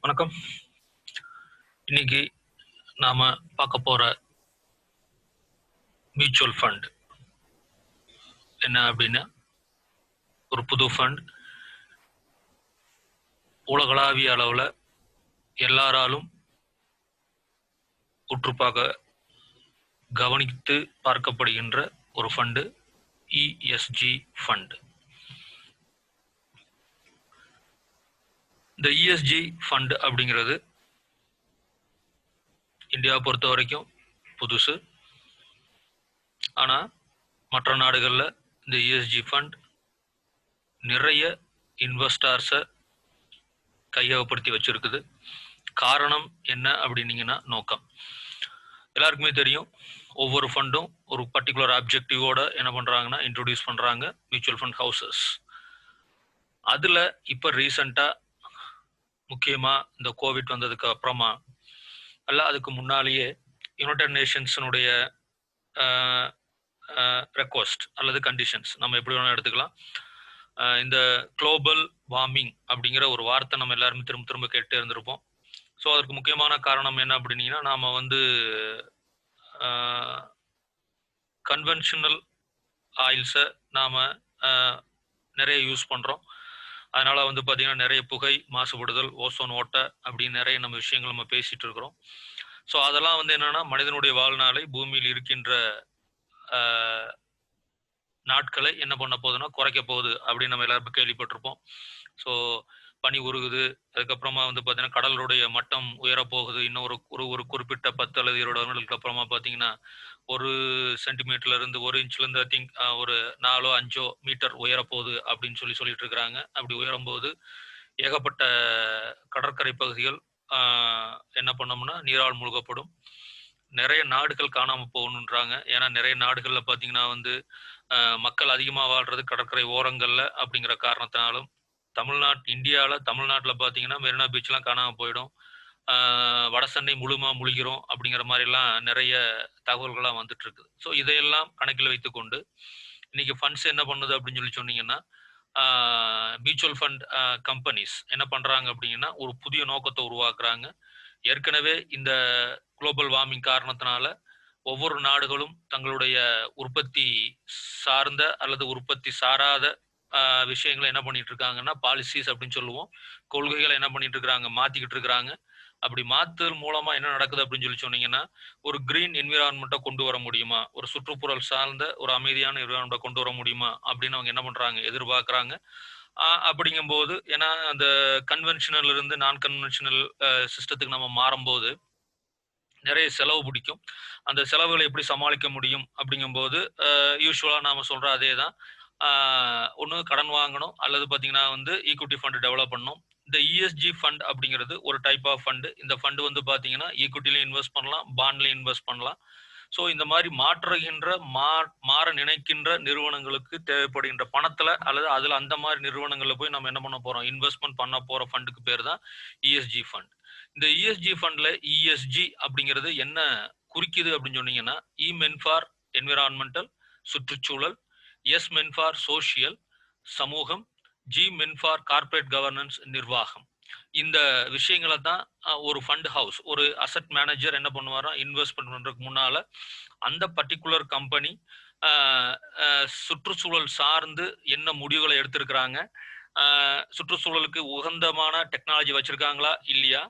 வணக்கம். இன்னைக்கு நாம பார்க்க போற மியூச்சுவல் ஃபண்ட் என்ன அப்படின்னா, ஒரு புது ஃபண்ட். உலகளாவிய அளவில் எல்லாராலும் உற்றுப்பாக கவனித்து பார்க்கப்படுகின்ற ஒரு ஃபண்டு இஎஸ்ஜி ஃபண்ட். இந்த இஎஸ்ஜி ஃபண்ட் அப்படிங்கிறது இந்தியாவை பொறுத்த வரைக்கும் புதுசு. ஆனால் மற்ற நாடுகளில் இந்த இஎஸ்ஜி ஃபண்ட் நிறைய இன்வெஸ்டர்ஸை கையகப்படுத்தி வச்சிருக்குது. காரணம் என்ன அப்படின்னீங்கன்னா, நோக்கம். எல்லாருக்குமே தெரியும், ஒவ்வொரு ஃபண்டும் ஒரு பர்டிகுலர் ஆப்ஜெக்டிவோட என்ன பண்ணுறாங்கன்னா இன்ட்ரோடியூஸ் பண்ணுறாங்க மியூச்சுவல் ஃபண்ட் ஹவுசஸ். அதில் இப்போ ரீசண்டாக முக்கியமாக இந்த கோவிட் வந்ததுக்கு அப்புறமா அல்ல அதுக்கு முன்னாலேயே யுனைடெட் நேஷன்ஸினுடைய ரெக்வஸ்ட் அல்லது கண்டிஷன்ஸ் நம்ம எப்படி வேணால் எடுத்துக்கலாம். இந்த குளோபல் வார்மிங் அப்படிங்கிற ஒரு வார்த்தை நம்ம எல்லாருமே திரும்ப திரும்ப கேட்டே இருந்திருப்போம். ஸோ அதற்கு முக்கியமான காரணம் என்ன அப்படின்னீங்கன்னா, நாம் வந்து கன்வென்ஷனல் ஆயில்ஸை நாம் நிறைய யூஸ் பண்ணுறோம். அதனால் வந்து பார்த்திங்கன்னா நிறைய புகை மாசுபடுதல், ஓசோன் ஓட்டை அப்படின்னு நிறைய நம்ம விஷயங்கள் நம்ம பேசிகிட்டு இருக்கிறோம். ஸோ அதெல்லாம் வந்து என்னென்னா, மனிதனுடைய வாழ்நாளை பூமியில் இருக்கின்ற நாட்களை என்ன பண்ண போகுதுன்னா குறைக்க போகுது அப்படின்னு நம்ம எல்லாருமே கேள்விப்பட்டிருப்போம். ஸோ பனி உருகுது, அதுக்கப்புறமா வந்து பார்த்தீங்கன்னா கடலுடைய மட்டம் உயரப்போகுது. இன்னும் ஒரு குறிப்பிட்ட 10 அல்லது 20 வருடங்களுக்கு அப்புறமா பார்த்தீங்கன்னா 1 சென்டிமீட்டர்லேருந்து 1 இன்ச்லேருந்து ஐ திங்க் ஒரு 4-5 மீட்டர் உயரப்போகுது அப்படின்னு சொல்லிட்டு இருக்கிறாங்க. அப்படி உயரும்போது ஏகப்பட்ட கடற்கரை பகுதிகள் என்ன பண்ணோம்னா நீரால் மூழ்கப்படும். நிறைய நாடுகள் காணாமல் போகணுன்றாங்க. ஏன்னா நிறைய நாடுகளில் பார்த்தீங்கன்னா வந்து மக்கள் அதிகமாக வாழ்றது கடற்கரை ஓரங்களில் அப்படிங்கிற காரணத்தினாலும், தமிழ்நாட்டில் பார்த்தீங்கன்னா மெரினா பீச்லாம் காணாமல் போயிடும். வட சென்னை முழுகிறோம் அப்படிங்கிற மாதிரிலாம் நிறைய தகவல்கள்லாம் வந்துட்டு இருக்குது. ஸோ இதையெல்லாம் கணக்கில் வைத்துக்கொண்டு இன்னைக்கு ஃபண்ட்ஸ் என்ன பண்ணுது அப்படின்னு சொன்னீங்கன்னா, மியூச்சுவல் ஃபண்ட் கம்பெனிஸ் என்ன பண்ணுறாங்க அப்படின்னா ஒரு புதிய நோக்கத்தை உருவாக்குறாங்க. ஏற்கனவே இந்த குளோபல் வார்மிங் காரணத்தினால ஒவ்வொரு நாடுகளும் தங்களுடைய உற்பத்தி சார்ந்த அல்லது உற்பத்தி சாராத விஷயங்களை என்ன பண்ணிட்டு இருக்காங்கன்னா, பாலிசிஸ் அப்படின்னு சொல்லுவோம், கொள்கைகளை என்ன பண்ணிட்டு இருக்கிறாங்க, மாத்திக்கிட்டு இருக்கிறாங்க. அப்படி மாத்துதல் மூலமா என்ன நடக்குது அப்படின்னு சொன்னீங்கன்னா, ஒரு கிரீன் என்விரான்மெண்ட்டை கொண்டு வர முடியுமா, ஒரு சுற்றுப்புறல் சார்ந்த ஒரு அமைதியான என்விரான்மெண்ட்டை கொண்டு வர முடியுமா அப்படின்னு அவங்க என்ன பண்றாங்க, எதிர்பார்க்குறாங்க. அப்படிங்கும்போது ஏன்னா அந்த கன்வென்ஷனல் இருந்து நான் கன்வென்ஷனல் சிஸ்டத்துக்கு நம்ம மாறும்போது நிறைய செலவு பிடிக்கும். அந்த செலவுகளை எப்படி சமாளிக்க முடியும் அப்படிங்கும்போது யூஸ்வலாக நாம் சொல்கிற அதே தான். ஒன்று கடன் வாங்கணும், அல்லது பார்த்தீங்கன்னா வந்து ஈக்விட்டி ஃபண்டு டெவலப் பண்ணணும். இந்த இஎஸ்ஜி ஃபண்ட் அப்படிங்கிறது ஒரு டைப் ஆஃப் ஃபண்டு. இந்த ஃபண்டு வந்து பார்த்தீங்கன்னா ஈக்விட்டிலையும் இன்வெஸ்ட் பண்ணலாம், பாண்ட்லையும் இன்வெஸ்ட் பண்ணலாம். ஸோ இந்த மாதிரி மாற நினைக்கின்ற நிறுவனங்களுக்கு தேவைப்படுகின்ற பணத்தில் அல்லது அதில் அந்த மாதிரி நிறுவனங்களில் போய் நம்ம என்ன பண்ண போகிறோம், இன்வெஸ்ட்மெண்ட் பண்ண போகிற ஃபண்டுக்கு பேர் தான் இஎஸ்ஜி ஃபண்ட். இந்த இஎஸ்ஜி ஃபண்ட்ல இஎஸ்ஜி அப்படிங்கிறது என்ன குறிக்குது அப்படின்னு சொன்னீங்கன்னா, இ மென் ஃபார் என்விரான்மெண்டல் சுற்றுச்சூழல், எஸ் மென் ஃபார் சோசியல் சமூகம், G men for corporate governance நிர்வாகம். இந்த விஷயங்களை தான் ஒரு ஃபண்ட் ஹவுஸ், ஒரு அசட் மேனேஜர் என்ன பண்ணுவாரோ இன்வெஸ்ட்மெண்ட் பண்றதுக்கு முன்னால அந்த பர்டிகுலர் கம்பெனி சுற்றுச்சூழல் சார்ந்து என்ன முடிவுகளை எடுத்திருக்கிறாங்க, சுற்றுச்சூழலுக்கு உகந்தமான டெக்னாலஜி வச்சிருக்காங்களா இல்லையா,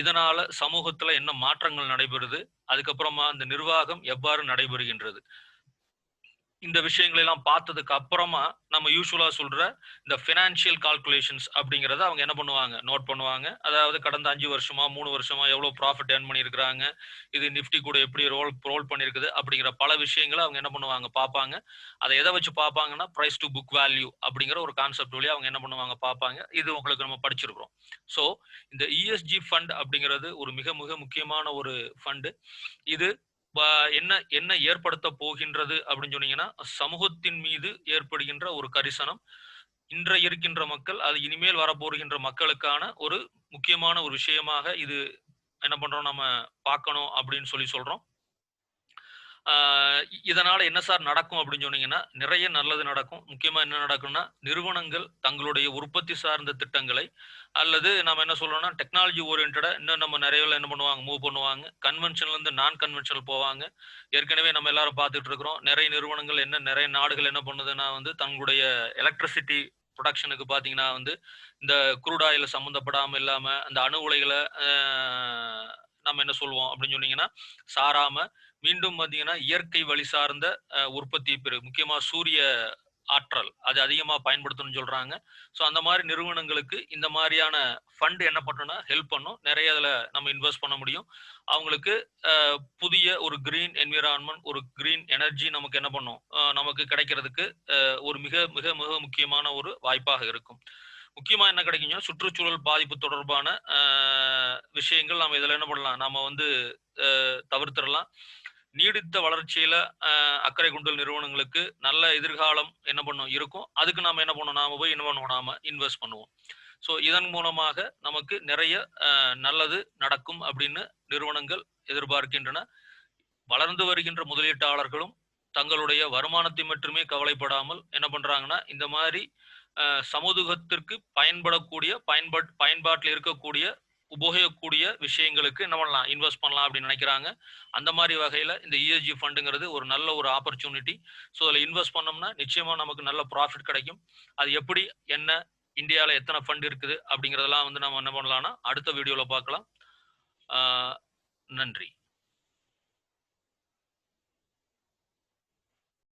இதனால சமூகத்துல என்ன மாற்றங்கள் நடைபெறுது, அதுக்கப்புறமா அந்த நிர்வாகம் எவ்வாறு நடைபெறுகின்றது, இந்த விஷயங்களை எல்லாம் பார்த்ததுக்கு அப்புறமா நம்ம யூஸ்வலா சொல்ற இந்த ஃபினான்ஷியல் கால்குலேஷன்ஸ் அப்படிங்கிறத அவங்க என்ன பண்ணுவாங்க, நோட் பண்ணுவாங்க. அதாவது கடந்த 5 வருஷமா 3 வருஷமா எவ்வளவு ப்ராஃபிட் ஏர்ன் பண்ணியிருக்கிறாங்க, இது நிஃப்டி கூட எப்படி ரோல் பண்ணியிருக்குது அப்படிங்கிற பல விஷயங்களை அவங்க என்ன பண்ணுவாங்க, பார்ப்பாங்க. அதை எதை வச்சு பார்ப்பாங்கன்னா, பிரைஸ் டு புக் வேல்யூ அப்படிங்கிற ஒரு கான்செப்ட் வழியா அவங்க என்ன பண்ணுவாங்க, பார்ப்பாங்க. இது உங்களுக்கு நம்ம படிச்சிருக்கிறோம். ஸோ இந்த இஎஸ்ஜி ஃபண்ட் அப்படிங்கிறது ஒரு மிக மிக முக்கியமான ஒரு ஃபண்டு. இது என்ன ஏற்படுத்த போகின்றது அப்படின்னு சொன்னீங்கன்னா, சமூகத்தின் மீது ஏற்படுகின்ற ஒரு கரிசனம், இன்றைய இருக்கின்ற மக்கள் அது இனிமேல் வரப்போகின்ற மக்களுக்கான ஒரு முக்கியமான ஒரு விஷயமாக இது என்ன பண்றோம், நம்ம பார்க்கணும் அப்படின்னு சொல்றோம். ஆ இதனால என்ன சார் நடக்கும் அப்படின்னு சொன்னீங்கன்னா, நிறைய நல்லது நடக்கும். முக்கியமா என்ன நடக்கும்னா, நிறுவனங்கள் தங்களுடைய உற்பத்தி சார்ந்த திட்டங்களை அல்லது நாம என்ன சொல்றோம்னா, டெக்னாலஜி ஓரியன்டடா இன்னும் நம்ம நிறைய என்ன பண்ணுவாங்க, மூவ் பண்ணுவாங்க. கன்வென்ஷன்லேருந்து நான் கன்வென்ஷனல் போவாங்க. ஏற்கனவே நம்ம எல்லாரும் பார்த்துட்டு இருக்கிறோம். நிறைய நிறுவனங்கள் நிறைய நாடுகள் என்ன பண்ணுதுன்னா வந்து, தங்களுடைய எலக்ட்ரிசிட்டி புரொடக்ஷனுக்கு பார்த்தீங்கன்னா வந்து, இந்த க்ரூட் ஆயில்ல சம்மந்தப்படாம இல்லாம, அந்த அணு உலைகள அ நம்ம என்ன சொல்வோம் அப்படின்னு சொன்னீங்கன்னா, சாராம மீண்டும் பார்த்தீங்கன்னா, இயற்கை வழி சார்ந்த உற்பத்தி முக்கியமா சூரிய ஆற்றல். அது அதிகமா பயன்படுத்தணும்னு சொல்றாங்க. ஸோ அந்த மாரி நிறுவனங்களுக்கு இந்த மாரியான ஃபண்ட் என்ன பண்ணும்னா, ஹெல்ப் பண்ணும். நெறைய அதுல நம்ம இன்வெஸ்ட் பண்ண முடியும். அவங்களுக்கு அ புதிய ஒரு கிரீன் என்வைரன்மென்ட், ஒரு கிரீன் எனர்ஜி நமக்கு என்ன பண்ணும், நமக்கு கிடைக்கிறதுக்கு ஒரு மிக மிக மிக முக்கியமான ஒரு வாய்ப்பாக இருக்கும். முக்கியமா என்ன கிடைக்கும்னா, சுற்றுச்சூழல் பாதிப்பு தொடர்பான விஷயங்கள் நம்ம இதுல என்ன பண்ணலாம், நாம வந்து தவிர்த்திறலாம். நீடித்த வளர்ச்சியில அக்கறை கொண்டுள்ள நிறுவனங்களுக்கு நல்ல எதிர்காலம் என்ன பண்ணும் இருக்கும். அதுக்கு நாம என்ன பண்ணணும், நாம போய் என்ன பண்ணுவோம், நாம இன்வெஸ்ட் பண்ணுவோம். ஸோ இதன் மூலமாக நமக்கு நிறைய நல்லது நடக்கும் அப்படின்னு நிறுவனங்கள் எதிர்பார்க்கின்றன. வளர்ந்து வருகின்ற முதலீட்டாளர்களும் தங்களுடைய வருமானத்தை மட்டுமே கவலைப்படாமல் என்ன பண்றாங்கன்னா, இந்த மாதிரி சமூகத்திற்கு பயன்படக்கூடிய பயன்பாட்டில் இருக்கக்கூடிய உபயோகக்கூடிய விஷயங்களுக்கு என்ன பண்ணலாம், இன்வெஸ்ட் பண்ணலாம் அப்படின்னு நினைக்கிறாங்க. அந்த மாதிரி வகையில இந்த ESG ஃபண்டுங்கிறது ஒரு நல்ல ஒரு ஆப்பர்ச்சுனிட்டி. ஸோ அதில் இன்வெஸ்ட் பண்ணோம்னா நிச்சயமா நமக்கு நல்ல ப்ராஃபிட் கிடைக்கும். அது எப்படி, என்ன, இந்தியாவில் எத்தனை ஃபண்ட் இருக்குது அப்படிங்கிறதெல்லாம் வந்து நம்ம என்ன பண்ணலாம்னா அடுத்த வீடியோவில் பார்க்கலாம். நன்றி.